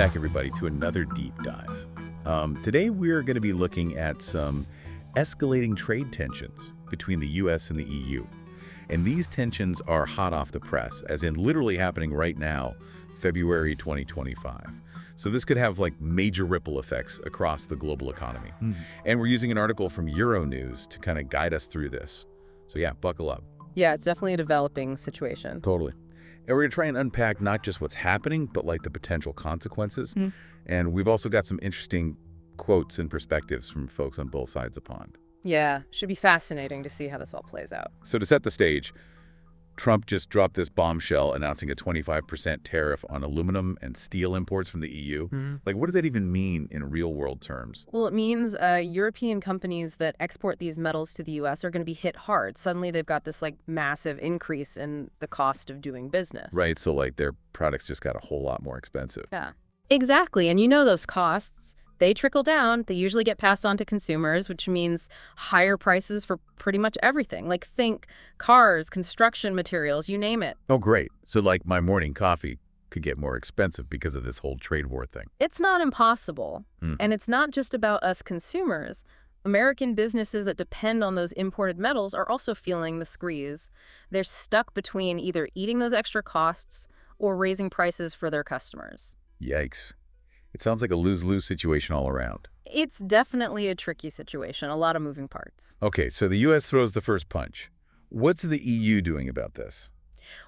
back, everybody, to another deep dive. Today, we're going to be looking at some escalating trade tensions between the U.S. and the EU. And these tensions are hot off the press, as in literally happening right now, February 2025. So this could have like major ripple effects across the global economy. And we're using an article from Euronews to kind of guide us through this. So yeah, buckle up. Yeah, it's definitely a developing situation. Totally. And we're going to try and unpack not just what's happening, but like the potential consequences. And we've also got some interesting quotes and perspectives from folks on both sides of the pond. Yeah, should be fascinating to see how this all plays out. So to set the stage, Trump just dropped this bombshell announcing a 25% tariff on aluminum and steel imports from the EU. Like, what does that even mean in real-world terms? Well, it means European companies that export these metals to the U.S. are going to be hit hard. Suddenly they've got this like massive increase in the cost of doing business. Right, so like their products just got a whole lot more expensive. Yeah, exactly. And you know those costs, they trickle down. They usually get passed on to consumers, which means higher prices for pretty much everything. Like think cars, construction materials, you name it. Oh, great. So like my morning coffee could get more expensive because of this whole trade war thing. It's not impossible. And it's not just about us consumers. American businesses that depend on those imported metals are also feeling the squeeze. They're stuck between either eating those extra costs or raising prices for their customers. Yikes. It sounds like a lose-lose situation all around. It's definitely a tricky situation, a lot of moving parts. Okay, so the U.S. throws the first punch. What's the EU doing about this?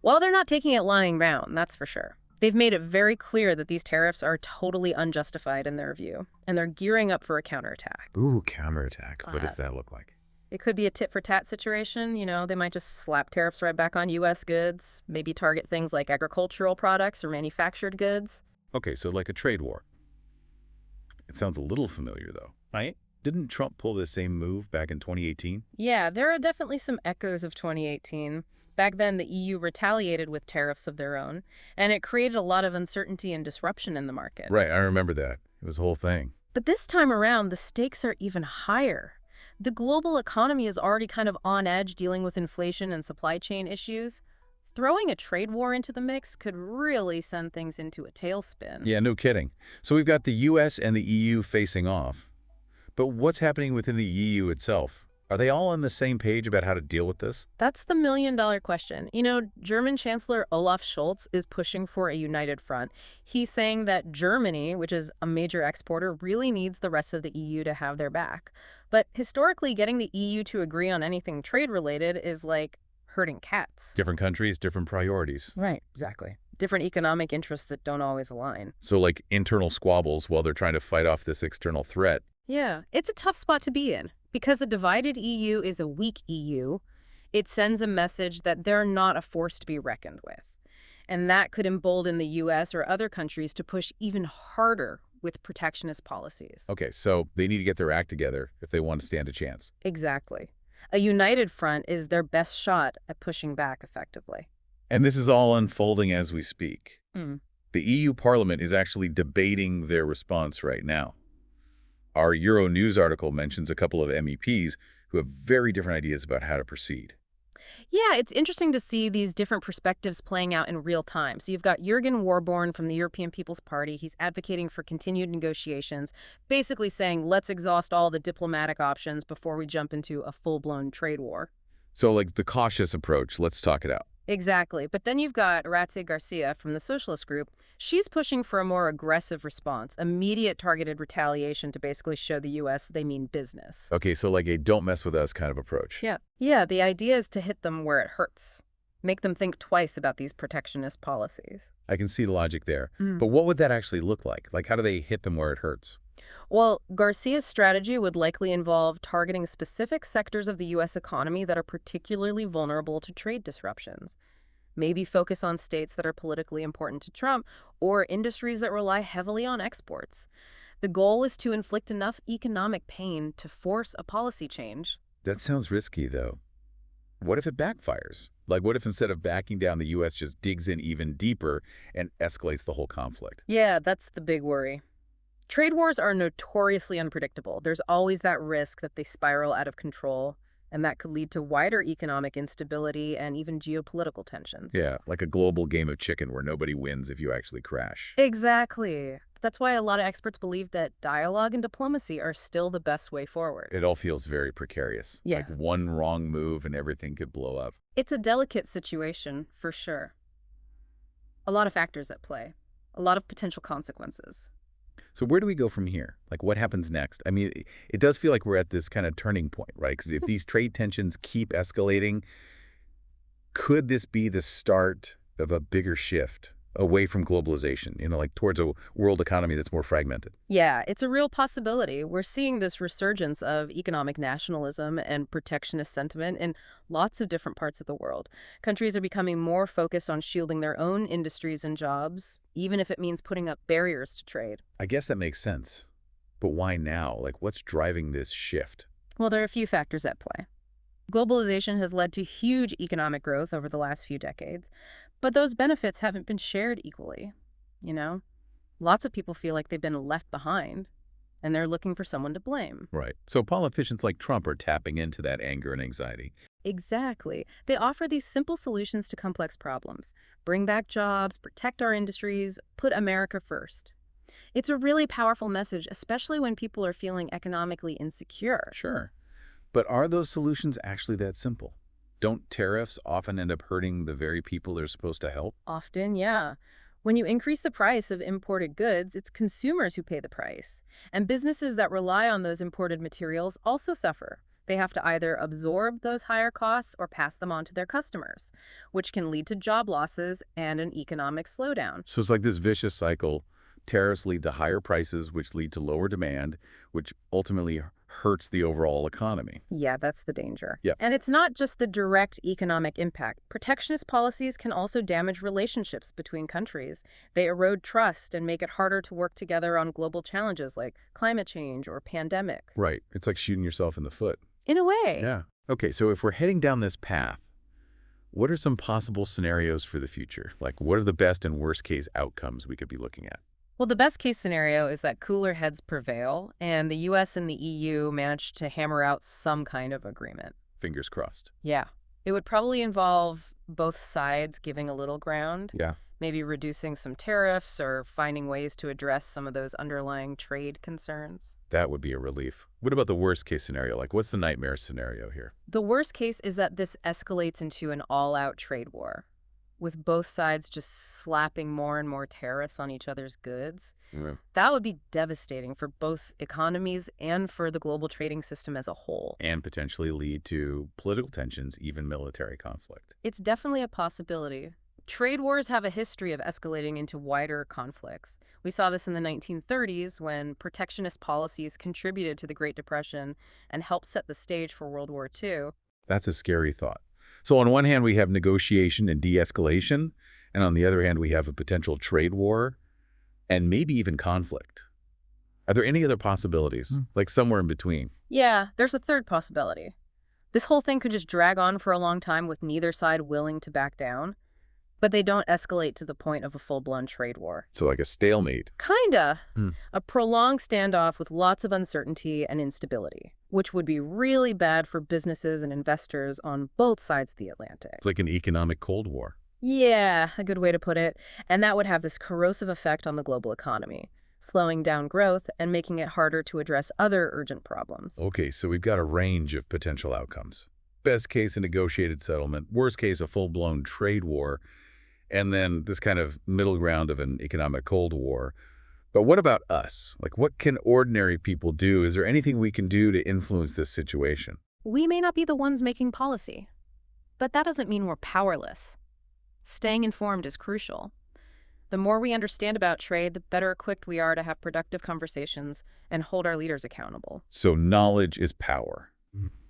Well, they're not taking it lying down, that's for sure. They've made it very clear that these tariffs are totally unjustified in their view, and they're gearing up for a counterattack. Ooh, counterattack. What does that look like? It could be a tit-for-tat situation. You know, they might just slap tariffs right back on U.S. goods, maybe target things like agricultural products or manufactured goods. Okay, so like a trade war. It sounds a little familiar, though, right? Didn't Trump pull this same move back in 2018? Yeah, there are definitely some echoes of 2018. Back then, the EU retaliated with tariffs of their own, and it created a lot of uncertainty and disruption in the market. Right, I remember that. It was a whole thing. But this time around, the stakes are even higher. The global economy is already kind of on edge dealing with inflation and supply chain issues. Throwing a trade war into the mix could really send things into a tailspin. Yeah, no kidding. So we've got the U.S. and the EU facing off. But what's happening within the EU itself? Are they all on the same page about how to deal with this? That's the million-dollar question. You know, German Chancellor Olaf Scholz is pushing for a united front. He's saying that Germany, which is a major exporter, really needs the rest of the EU to have their back. But historically, getting the EU to agree on anything trade-related is like herding cats. Different countries, different priorities. Right, exactly. Different economic interests that don't always align. So like internal squabbles while they're trying to fight off this external threat. Yeah, it's a tough spot to be in. Because a divided EU is a weak EU, it sends a message that they're not a force to be reckoned with. And that could embolden the U.S. or other countries to push even harder with protectionist policies. Okay, so they need to get their act together if they want to stand a chance. Exactly. A united front is their best shot at pushing back effectively. And this is all unfolding as we speak. The EU Parliament is actually debating their response right now. Our Euronews article mentions a couple of MEPs who have very different ideas about how to proceed. Yeah, it's interesting to see these different perspectives playing out in real time. So you've got Jürgen Warborn from the European People's Party. He's advocating for continued negotiations, basically saying, let's exhaust all the diplomatic options before we jump into a full-blown trade war. So like the cautious approach, let's talk it out. Exactly. But then you've got Ratze Garcia from the Socialist Group. She's pushing for a more aggressive response, immediate targeted retaliation to basically show the U.S. they mean business. Okay, so like a don't mess with us kind of approach. Yeah, the idea is to hit them where it hurts. Make them think twice about these protectionist policies. I can see the logic there. But what would that actually look like? Like how do they hit them where it hurts? Well, Garcia's strategy would likely involve targeting specific sectors of the U.S. economy that are particularly vulnerable to trade disruptions. Maybe focus on states that are politically important to Trump or industries that rely heavily on exports. The goal is to inflict enough economic pain to force a policy change. That sounds risky, though. What if it backfires? Like, what if instead of backing down, the U.S. just digs in even deeper and escalates the whole conflict? Yeah, that's the big worry. Trade wars are notoriously unpredictable. There's always that risk that they spiral out of control, and that could lead to wider economic instability and even geopolitical tensions. Yeah, like a global game of chicken where nobody wins if you actually crash. Exactly. That's why a lot of experts believe that dialogue and diplomacy are still the best way forward. It all feels very precarious. Yeah. Like one wrong move and everything could blow up. It's a delicate situation, for sure. A lot of factors at play, a lot of potential consequences. So where do we go from here? Like, what happens next? I mean, it does feel like we're at this kind of turning point, right? Because if these trade tensions keep escalating, could this be the start of a bigger shift away from globalization, like towards a world economy that's more fragmented? Yeah, it's a real possibility. We're seeing this resurgence of economic nationalism and protectionist sentiment in lots of different parts of the world. Countries are becoming more focused on shielding their own industries and jobs, even if it means putting up barriers to trade. I guess that makes sense. But why now? Like, what's driving this shift? Well, there are a few factors at play. Globalization has led to huge economic growth over the last few decades, but those benefits haven't been shared equally, Lots of people feel like they've been left behind, and they're looking for someone to blame. Right. So politicians like Trump are tapping into that anger and anxiety. Exactly. They offer these simple solutions to complex problems. Bring back jobs, protect our industries, put America first. It's a really powerful message, especially when people are feeling economically insecure. Sure. But are those solutions actually that simple? Don't tariffs often end up hurting the very people they're supposed to help? Often, yeah. When you increase the price of imported goods, it's consumers who pay the price. And businesses that rely on those imported materials also suffer. They have to either absorb those higher costs or pass them on to their customers, which can lead to job losses and an economic slowdown. So it's like this vicious cycle. Tariffs lead to higher prices, which lead to lower demand, which ultimately hurts the overall economy. Yeah, that's the danger. Yeah. And it's not just the direct economic impact. Protectionist policies can also damage relationships between countries. They erode trust and make it harder to work together on global challenges like climate change or pandemic. Right. It's like shooting yourself in the foot. In a way. Yeah. Okay, so if we're heading down this path, what are some possible scenarios for the future? Like, what are the best and worst case outcomes we could be looking at? Well, the best case scenario is that cooler heads prevail and the US and the EU manage to hammer out some kind of agreement. Fingers crossed. Yeah. It would probably involve both sides giving a little ground, Yeah. maybe reducing some tariffs or finding ways to address some of those underlying trade concerns. That would be a relief. What about the worst case scenario? Like, what's the nightmare scenario here? The worst case is that this escalates into an all-out trade war, with both sides just slapping more and more tariffs on each other's goods. Yeah. That would be devastating for both economies and for the global trading system as a whole. And potentially lead to political tensions, even military conflict. It's definitely a possibility. Trade wars have a history of escalating into wider conflicts. We saw this in the 1930s when protectionist policies contributed to the Great Depression and helped set the stage for World War II. That's a scary thought. So on one hand, we have negotiation and de-escalation, and on the other hand, we have a potential trade war and maybe even conflict. Are there any other possibilities, like somewhere in between? Yeah, there's a third possibility. This whole thing could just drag on for a long time with neither side willing to back down, but they don't escalate to the point of a full-blown trade war. So like a stalemate. Kinda. A prolonged standoff with lots of uncertainty and instability, which would be really bad for businesses and investors on both sides of the Atlantic. It's like an economic Cold War. Yeah, a good way to put it. And that would have this corrosive effect on the global economy, slowing down growth and making it harder to address other urgent problems. Okay, so we've got a range of potential outcomes. Best case, a negotiated settlement. Worst case, a full-blown trade war. And then this kind of middle ground of an economic Cold War. But what about us? Like, what can ordinary people do? Is there anything we can do to influence this situation? We may not be the ones making policy, but that doesn't mean we're powerless. Staying informed is crucial. The more we understand about trade, the better equipped we are to have productive conversations and hold our leaders accountable. So knowledge is power.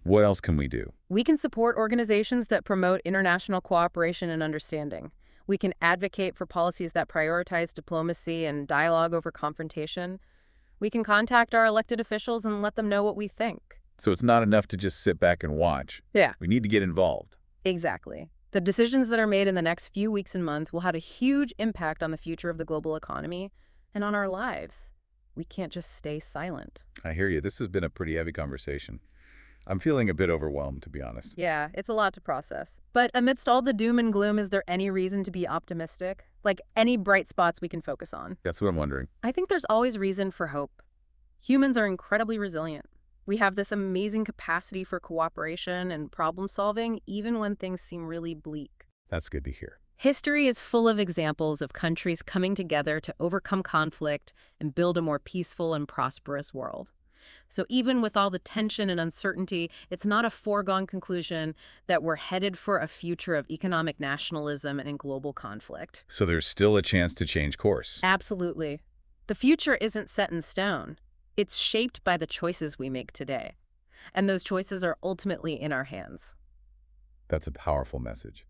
What else can we do? We can support organizations that promote international cooperation and understanding. We can advocate for policies that prioritize diplomacy and dialogue over confrontation. We can contact our elected officials and let them know what we think. So it's not enough to just sit back and watch. Yeah. We need to get involved. Exactly. The decisions that are made in the next few weeks and months will have a huge impact on the future of the global economy and on our lives. We can't just stay silent. I hear you. This has been a pretty heavy conversation. I'm feeling a bit overwhelmed, to be honest. Yeah, it's a lot to process. But amidst all the doom and gloom, is there any reason to be optimistic? Like any bright spots we can focus on. That's what I'm wondering. I think there's always reason for hope. Humans are incredibly resilient. We have this amazing capacity for cooperation and problem solving, even when things seem really bleak. That's good to hear. History is full of examples of countries coming together to overcome conflict and build a more peaceful and prosperous world. So even with all the tension and uncertainty, it's not a foregone conclusion that we're headed for a future of economic nationalism and global conflict. So there's still a chance to change course. Absolutely. The future isn't set in stone. It's shaped by the choices we make today. And those choices are ultimately in our hands. That's a powerful message.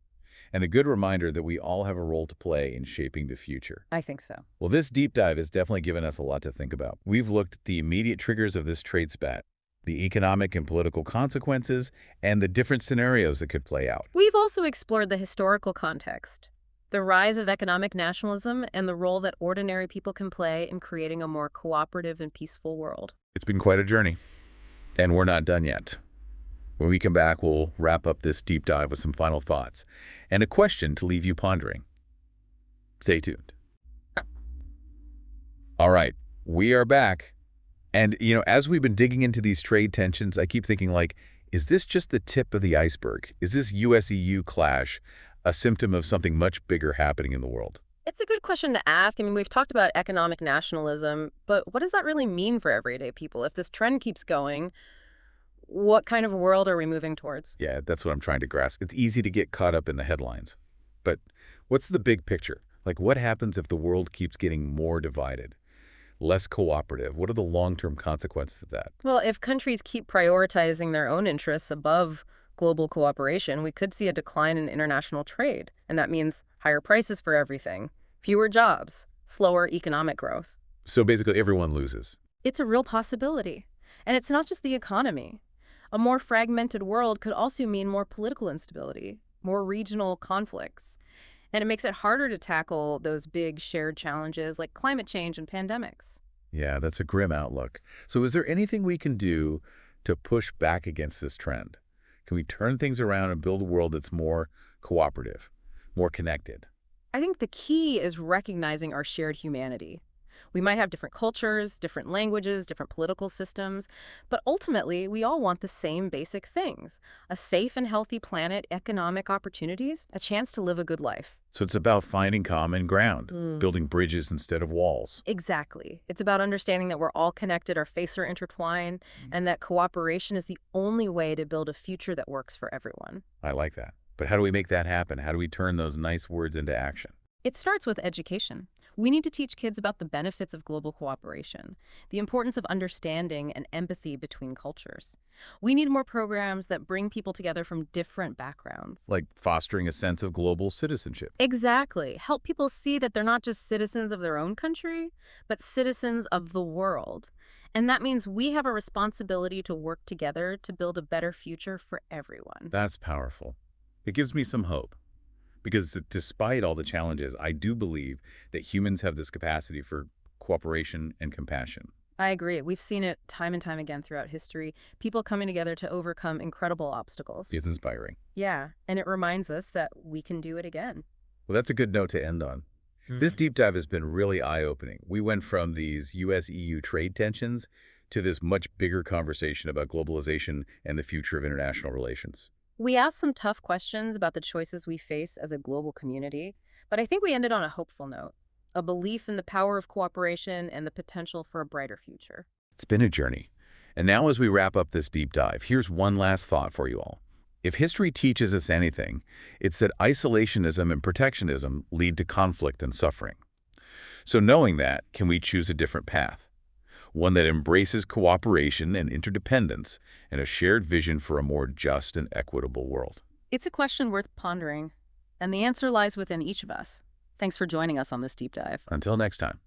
And a good reminder that we all have a role to play in shaping the future. I think so. Well, this deep dive has definitely given us a lot to think about. We've looked at the immediate triggers of this trade spat, the economic and political consequences, and the different scenarios that could play out. We've also explored the historical context, the rise of economic nationalism, and the role that ordinary people can play in creating a more cooperative and peaceful world. It's been quite a journey, and we're not done yet. When we come back, we'll wrap up this deep dive with some final thoughts and a question to leave you pondering. Stay tuned. All right, we are back. And, as we've been digging into these trade tensions, I keep thinking, is this just the tip of the iceberg? Is this US-EU clash a symptom of something much bigger happening in the world? It's a good question to ask. I mean, we've talked about economic nationalism, but what does that really mean for everyday people? If this trend keeps going, what kind of world are we moving towards? Yeah, that's what I'm trying to grasp. It's easy to get caught up in the headlines. But what's the big picture? What happens if the world keeps getting more divided, less cooperative? What are the long-term consequences of that? Well, if countries keep prioritizing their own interests above global cooperation, we could see a decline in international trade. And that means higher prices for everything, fewer jobs, slower economic growth. So basically everyone loses. It's a real possibility. And it's not just the economy. A more fragmented world could also mean more political instability, more regional conflicts. And it makes it harder to tackle those big shared challenges like climate change and pandemics. Yeah, that's a grim outlook. So is there anything we can do to push back against this trend? Can we turn things around and build a world that's more cooperative, more connected? I think the key is recognizing our shared humanity. We might have different cultures, different languages, different political systems, but ultimately we all want the same basic things: a safe and healthy planet, economic opportunities, a chance to live a good life. So it's about finding common ground, building bridges instead of walls. Exactly. It's about understanding that we're all connected, our fates are intertwined, and that cooperation is the only way to build a future that works for everyone. I like that. But how do we make that happen? How do we turn those nice words into action? It starts with education. We need to teach kids about the benefits of global cooperation, the importance of understanding and empathy between cultures. We need more programs that bring people together from different backgrounds. Like fostering a sense of global citizenship. Exactly. Help people see that they're not just citizens of their own country, but citizens of the world. And that means we have a responsibility to work together to build a better future for everyone. That's powerful. It gives me some hope. Because despite all the challenges, I do believe that humans have this capacity for cooperation and compassion. I agree. We've seen it time and time again throughout history, people coming together to overcome incredible obstacles. It's inspiring. Yeah, and it reminds us that we can do it again. Well, that's a good note to end on. This deep dive has been really eye-opening. We went from these US-EU trade tensions to this much bigger conversation about globalization and the future of international relations. We asked some tough questions about the choices we face as a global community, but I think we ended on a hopeful note, a belief in the power of cooperation and the potential for a brighter future. It's been a journey. And now as we wrap up this deep dive, here's one last thought for you all. If history teaches us anything, it's that isolationism and protectionism lead to conflict and suffering. So knowing that, can we choose a different path? One that embraces cooperation and interdependence and a shared vision for a more just and equitable world. It's a question worth pondering, and the answer lies within each of us. Thanks for joining us on this deep dive. Until next time.